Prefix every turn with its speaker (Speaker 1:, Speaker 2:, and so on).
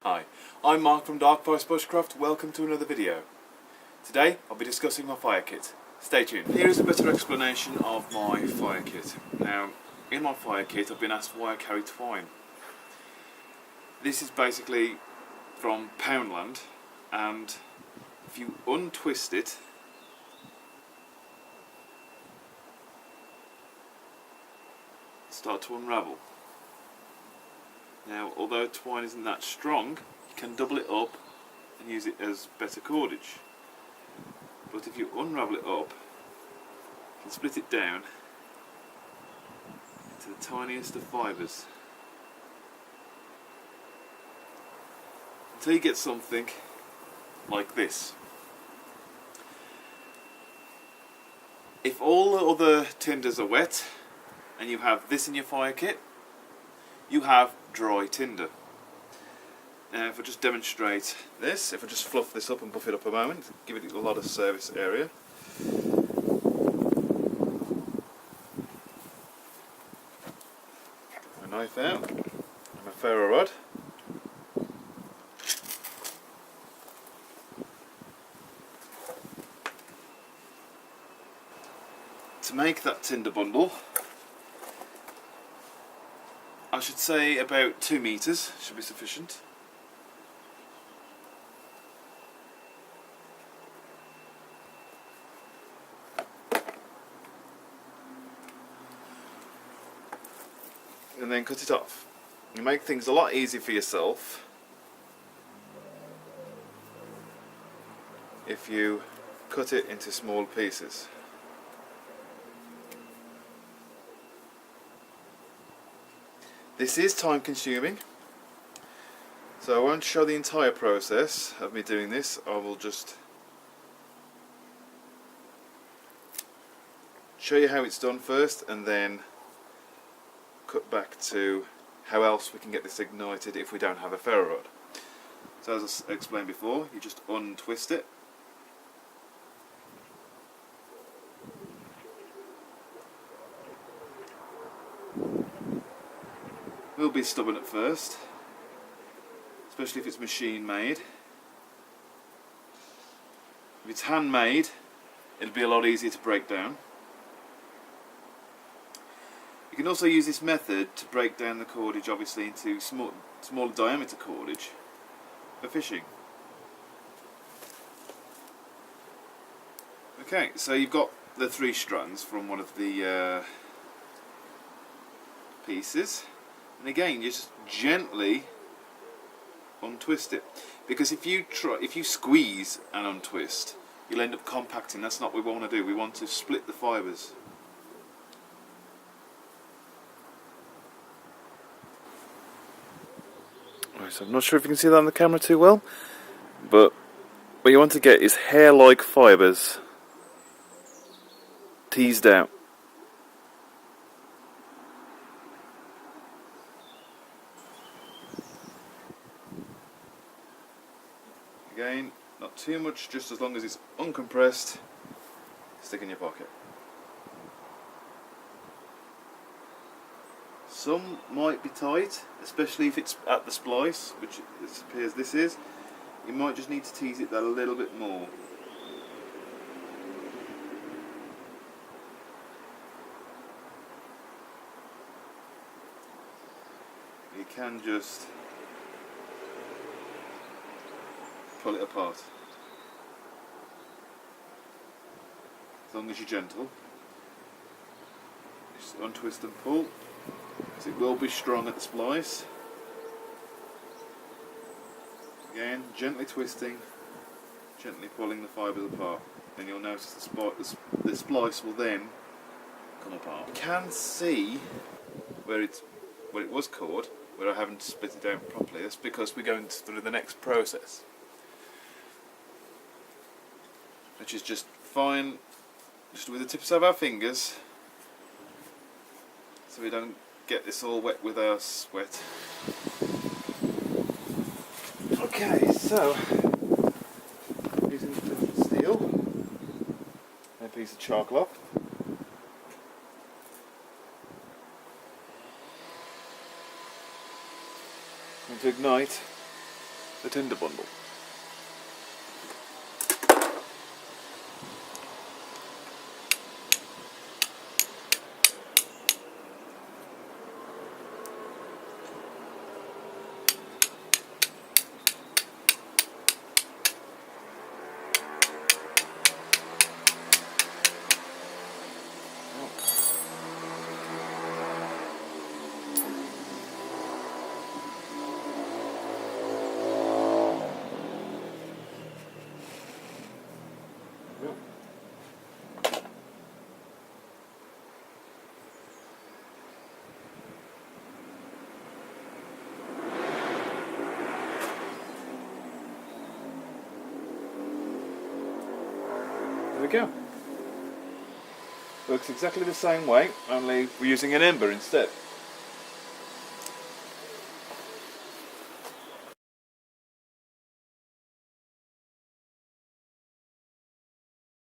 Speaker 1: Hi, I'm Mark from Bushcraft. Welcome to another video. Today I'll be discussing my fire kit. Stay tuned. Here is a better explanation of my fire kit. Now, in my fire kit I've been asked why I carry twine. This is basically from Poundland, and if you untwist it, start to unravel. Now, although twine isn't that strong, you can double it up and use it as better cordage. But if you unravel it up, you can split it down into the tiniest of fibres until you get something like this. If all the other tinders are wet and you have this in your fire kit, you have dry tinder. Now, if I just demonstrate this, if I just fluff this up and buff it up a moment, give it a lot of surface area. My knife out, and my ferro rod. To make that tinder bundle, I should say about 2 meters should be sufficient. And then cut it off. You make things a lot easier for yourself if you cut it into small pieces. This is time consuming, so I won't show the entire process of me doing this. I will just show you how it's done first and then cut back to how else we can get this ignited if we don't have a ferro rod. So as I explained before, you just untwist it. Will be stubborn at first, especially if it's machine made. If it's handmade, it'll be a lot easier to break down. You can also use this method to break down the cordage, obviously, into smaller diameter cordage for fishing. Okay, so you've got the 3 strands from one of the pieces. And again, just gently untwist it, because if you squeeze and untwist, you'll end up compacting. That's not what we want to do. We want to split the fibres. Right, so I'm not sure if you can see that on the camera too well, but what you want to get is hair-like fibres teased out. Again, not too much, just as long as it's uncompressed. Stick in your pocket. Some might be tight, especially if it's at the splice, which it appears this is. You might just need to tease it that a little bit more. You can just pull it apart, as long as you're gentle. Just untwist and pull, because it will be strong at the splice. Again, gently twisting, gently pulling the fibres apart, and you'll notice the splice will then come apart. You can see where it was caught, where I haven't split it down properly. That's because we're going through the next process, which is just fine, just with the tips of our fingers, so we don't get this all wet with our sweat. Okay, so using the steel and a piece of chalk lock. And to ignite the tinder bundle. There we go. Works exactly the same way, only we're using an ember instead.